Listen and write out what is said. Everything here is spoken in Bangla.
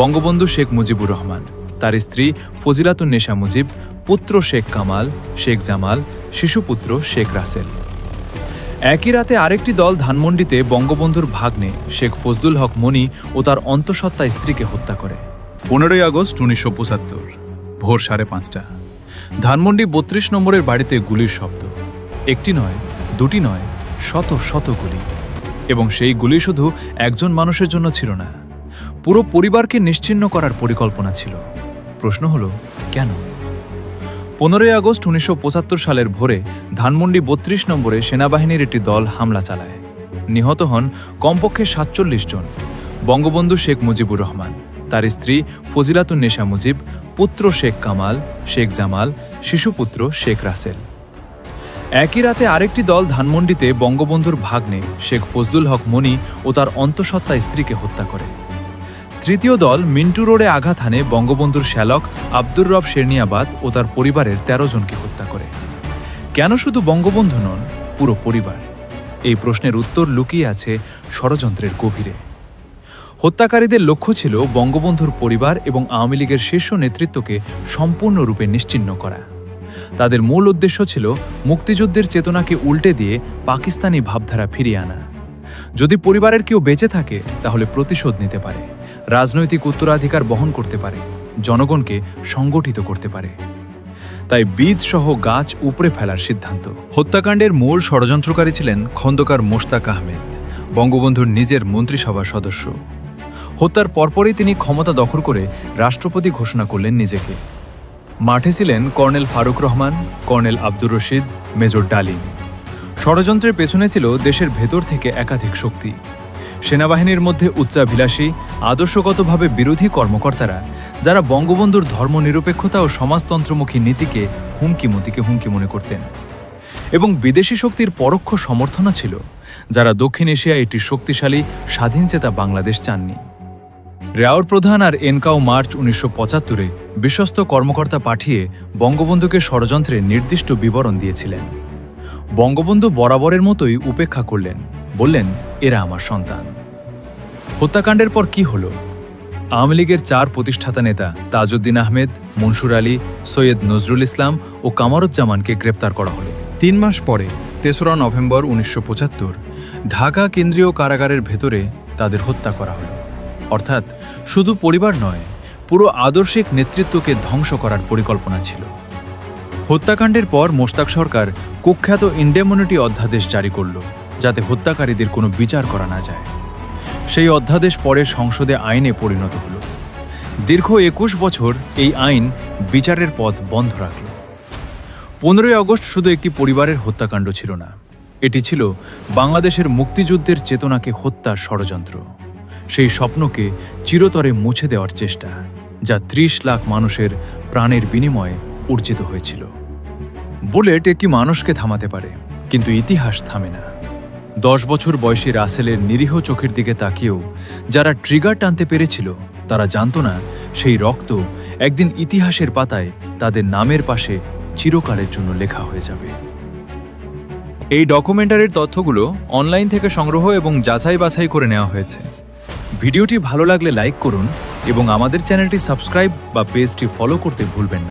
বঙ্গবন্ধু শেখ মুজিবুর রহমান, তার স্ত্রী ফজিলাতুন্নেসা মুজিব, পুত্র শেখ কামাল, শেখ জামাল, শিশুপুত্র শেখ রাসেল। একই রাতে আরেকটি দল ধানমন্ডিতে বঙ্গবন্ধুর ভাগ্নে শেখ ফজলুল হক মনি ও তার অন্তঃসত্ত্বা স্ত্রীকে হত্যা করে। 15ই আগস্ট 1975 ভোর 5:30 ধানমন্ডি 32 নম্বরের বাড়িতে গুলির শব্দ। একটি নয়, দুটি নয়, শত শত গুলি। এবং সেই গুলি শুধু একজন মানুষের জন্য ছিল না, পুরো পরিবারকে নিশ্চিহ্ন করার পরিকল্পনা ছিল। প্রশ্ন হলো, কেন? 15ই আগস্ট 1975 সালের ভোরে ধানমন্ডি 32 নম্বরে সেনাবাহিনীর একটি দল হামলা চালায়। নিহত হন কমপক্ষে 47 জন। বঙ্গবন্ধু শেখ মুজিবুর রহমান, তার স্ত্রী ফজিলাতুন্নেসা মুজিব, পুত্র শেখ কামাল, শেখ জামাল, শিশুপুত্র শেখ রাসেল। একই রাতে আরেকটি দল ধানমন্ডিতে বঙ্গবন্ধুর ভাগ্নে শেখ ফজলুল হক মনি ও তার অন্তঃসত্ত্বা স্ত্রীকে হত্যা করে। তৃতীয় দল মিন্টু রোডে আঘাত হানে বঙ্গবন্ধুর শ্যালক আব্দুর রব শেরনিয়াবাদ ও তার পরিবারের 13 জনকে হত্যা করে। কেন শুধু বঙ্গবন্ধু নন, পুরো পরিবার? এই প্রশ্নের উত্তর লুকিয়ে আছে ষড়যন্ত্রের গভীরে। হত্যাকারীদের লক্ষ্য ছিল বঙ্গবন্ধুর পরিবার এবং আওয়ামী লীগের শীর্ষ নেতৃত্বকে সম্পূর্ণরূপে নিশ্চিহ্ন করা। তাদের মূল উদ্দেশ্য ছিল মুক্তিযুদ্ধের চেতনাকে উল্টে দিয়ে পাকিস্তানি ভাবধারা ফিরিয়ে আনা। যদি পরিবারের কেউ বেঁচে থাকে তাহলে প্রতিশোধ নিতে পারে, রাজনৈতিক উত্তরাধিকার বহন করতে পারে, জনগণকে সংগঠিত করতে পারে। তাই বীজ সহ গাছ উপড়ে ফেলার সিদ্ধান্ত। হত্যাকাণ্ডের মূল ষড়যন্ত্রকারী ছিলেন খন্দকার মোশতাক আহমেদ, বঙ্গবন্ধুর নিজের মন্ত্রিসভার সদস্য। হত্যার পরপরই তিনি ক্ষমতা দখল করে রাষ্ট্রপতি ঘোষণা করলেন নিজেকে। মাঠে ছিলেন colonel Faruk Rahman, colonel Abdur Rashid, major Dalim. ষড়যন্ত্রের পেছনে ছিল দেশের ভেতর থেকে একাধিক শক্তি। সেনাবাহিনীর মধ্যে উচ্চাভিলাষী, আদর্শগতভাবে বিরোধী কর্মকর্তারা, যারা বঙ্গবন্ধুর ধর্মনিরপেক্ষতা ও সমাজতন্ত্রমুখী নীতিকে হুমকি মনে করতেন। এবং বিদেশি শক্তির পরোক্ষ সমর্থনা ছিল, যারা দক্ষিণ এশিয়ায় একটি শক্তিশালী স্বাধীনচেতা বাংলাদেশ চাননি। রেয়ার প্রধান আর এনকাও মার্চ 1975-এ বিশ্বস্ত কর্মকর্তা পাঠিয়ে বঙ্গবন্ধুকে ষড়যন্ত্রের নির্দিষ্ট বিবরণ দিয়েছিলেন। বঙ্গবন্ধু বরাবরের মতোই উপেক্ষা করলেন, বললেন, এরা আমার সন্তান। হত্যাকাণ্ডের পর কি হলো? আওয়ামী লীগের 4 প্রতিষ্ঠাতা নেতা তাজউদ্দিন আহমেদ, মনসুর আলী, সৈয়দ নজরুল ইসলাম ও কামারুজ্জামানকে গ্রেপ্তার করা হলো। 3 মাস পরে 3রা নভেম্বর 1975 ঢাকা কেন্দ্রীয় কারাগারের ভেতরে তাদের হত্যা করা হলো। অর্থাৎ শুধু পরিবার নয়, পুরো আদর্শিক নেতৃত্বকে ধ্বংস করার পরিকল্পনা ছিল। হত্যাকাণ্ডের পর মোশতাক সরকার কুখ্যাত ইন্ডেমনিটি অধ্যাদেশ জারি করল, যাতে হত্যাকারীদের কোনো বিচার করা না যায়। সেই অধ্যাদেশ পরে সংসদে আইনে পরিণত হল। দীর্ঘ 21 বছর এই আইন বিচারের পথ বন্ধ রাখল। 15ই আগস্ট শুধু একটি পরিবারের হত্যাকাণ্ড ছিল না, এটি ছিল বাংলাদেশের মুক্তিযুদ্ধের চেতনাকে হত্যার ষড়যন্ত্র। সেই স্বপ্নকে চিরতরে মুছে দেওয়ার চেষ্টা, যা 30 লাখ মানুষের প্রাণের বিনিময়ে অর্জিত হয়েছিল। বুলেট একটি মানুষকে থামাতে পারে, কিন্তু ইতিহাস থামে না। 10 বছর বয়সী রাসেলের নিরীহ চোখের দিকে তাকিয়েও যারা ট্রিগার টানতে পেরেছিল, তারা জানত না সেই রক্ত একদিন ইতিহাসের পাতায় তাদের নামের পাশে চিরকালের জন্য লেখা হয়ে যাবে। এই ডকুমেন্টারির তথ্যগুলো অনলাইন থেকে সংগ্রহ এবং যাচাই বাছাই করে নেওয়া হয়েছে। ভিডিওটি ভালো লাগলে লাইক করুন এবং আমাদের চ্যানেলটি সাবস্ক্রাইব বা পেজটি ফলো করতে ভুলবেন না।